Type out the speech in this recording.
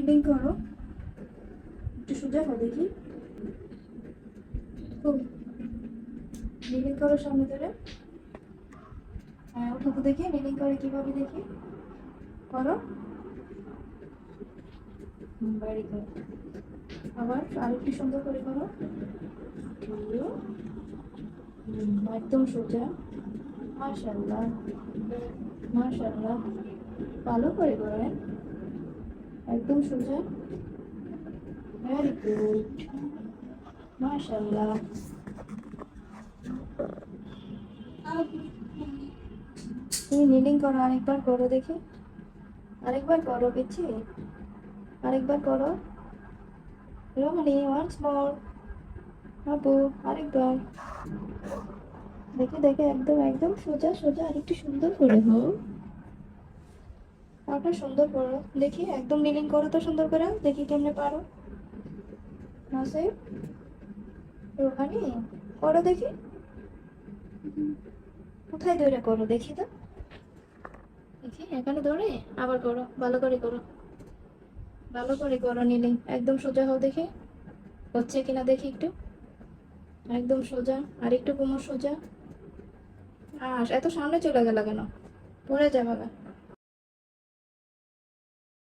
নিলিং করো, একটু সোজা হও দেখি। খুব নিলিং করো সামনে ধরে। হ্যাঁ ওঠো তো দেখি, নিলিং করে কিভাবে দেখি, করো। বাড়ি করো, আবার আরেকটু সুন্দর করে করো। একদম সোজা। মাশাআল্লাহ, মাশাআল্লাহ, ভালো করে করেন, একদম সোজা। ভেরি গুড, মাশাআল্লাহ। তুমি নিলিং করো, আরেকবার করো দেখি, আরেকবার করো পিচ্ছি, আরেকবার করো। রোমানি ওয়ান্স মোর, আপু আরেকবার। দেখে দেখে একদম একদম সোজা সোজা, আরেকটু সুন্দর করে হও। আরেকটা সুন্দর করো দেখি, একদম নিলিং করো তো সুন্দর করে দেখি কেমনে পারো। নাসিব, রোহানি করো দেখি, কোথায় ধরে করো দেখি তো, দেখি এখানে ধরে আবার করো, ভালো করে করো, ভালো করে করো নিলিং, একদম সোজা হও দেখি, হচ্ছে কিনা দেখি একটু, একদম সোজা, আর একটু কোমর সোজা। এত সামনে চলে গেল কেন, পড়ে যাবে।